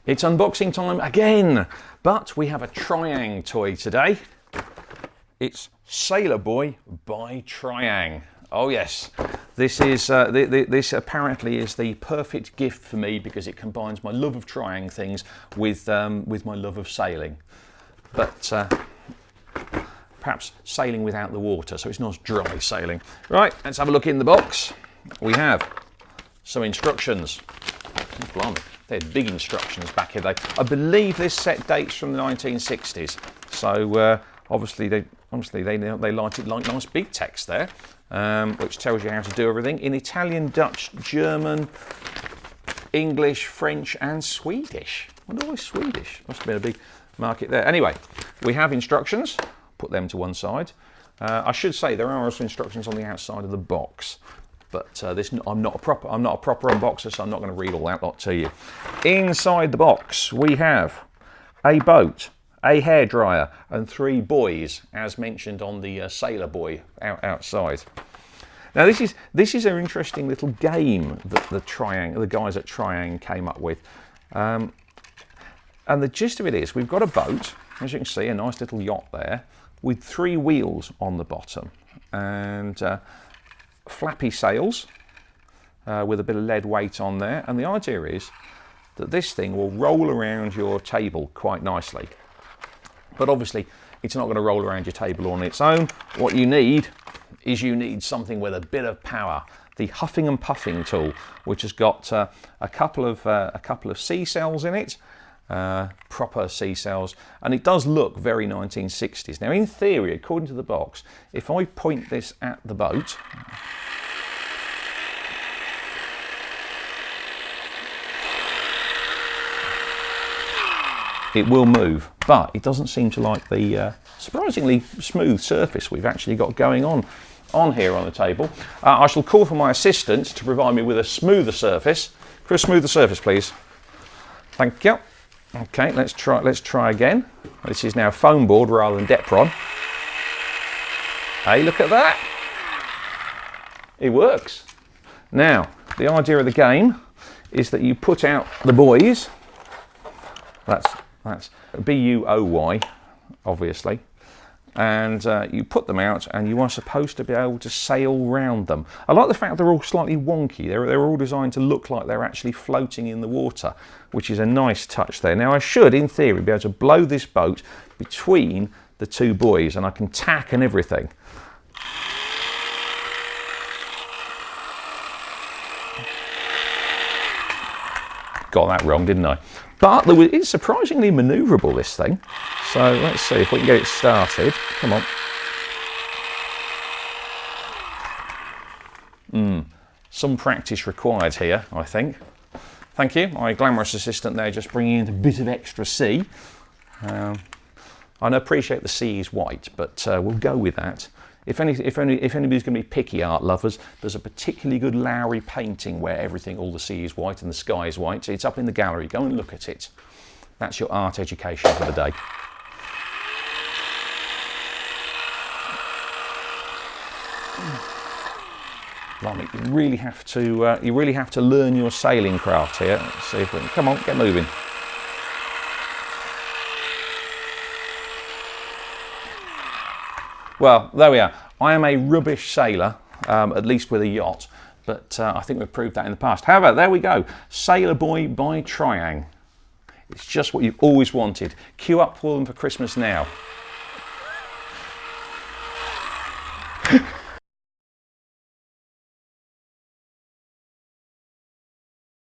It's unboxing time again, but we have a Triang toy today. It's Sailor Boy by Triang. Oh yes, this is this apparently is the perfect gift for me because it combines my love of Triang things with my love of sailing, but perhaps sailing without the water, so it's not dry sailing. Right, let's have a look in the box. We have some instructions. Oh, blimey, they're big instructions back here. I believe this set dates from the 1960s, so obviously they like it like nice big text there, which tells you how to do everything in Italian, Dutch, German, English, French, and Swedish. I wonder why Swedish. Must have been a big market there. Anyway, we have instructions. Put them to one side. I should say there are also instructions on the outside of the box, but I'm not a proper unboxer, so I'm not going to read all that lot to you. Inside the box we have a boat, a hairdryer, and 3 buoys, as mentioned on the Sailor Boy outside. Now this is an interesting little game that the guys at Triang came up with, and the gist of it is we've got a boat, as you can see, a nice little yacht there, with 3 wheels on the bottom and flappy sails with a bit of lead weight on there. And the idea is that this thing will roll around your table quite nicely. But obviously it's not going to roll around your table on its own. What you need is something with a bit of power. The Huffing and Puffing tool, which has got a couple of sea cells in it. Proper sea cells, and it does look very 1960s. Now in theory, according to the box, if I point this at the boat, it will move, but it doesn't seem to like the surprisingly smooth surface we've actually got going on here on the table. I shall call for my assistant to provide me with a smoother surface. Chris, smooth the surface please. Thank you. Okay, let's try again. This is now foam board rather than Depron. Hey, look at that. It works. Now, the idea of the game is that you put out the buoys. That's B-U-O-Y, obviously. And you put them out and you are supposed to be able to sail round them. I like the fact they're all slightly wonky. They're all designed to look like they're actually floating in the water, which is a nice touch there. Now I should, in theory, be able to blow this boat between the 2 buoys, and I can tack and everything. Got that wrong, didn't I? But it's surprisingly manoeuvrable, this thing. So let's see if we can get it started. Come on. Some practice required here, I think. Thank you, my glamorous assistant there, just bringing in a bit of extra sea. I appreciate the sea is white, but we'll go with that. If anybody's going to be picky art lovers, there's a particularly good Lowry painting where all the sea is white and the sky is white. It's up in the gallery. Go and look at it. That's your art education for the day. Blimey, you really have to learn your sailing craft here. Let's see if we can. Come on, get moving. Well, there we are. I am a rubbish sailor, at least with a yacht, but I think we've proved that in the past. However, there we go. Sailor Boy by Triang. It's just what you've always wanted. Queue up for them for Christmas now.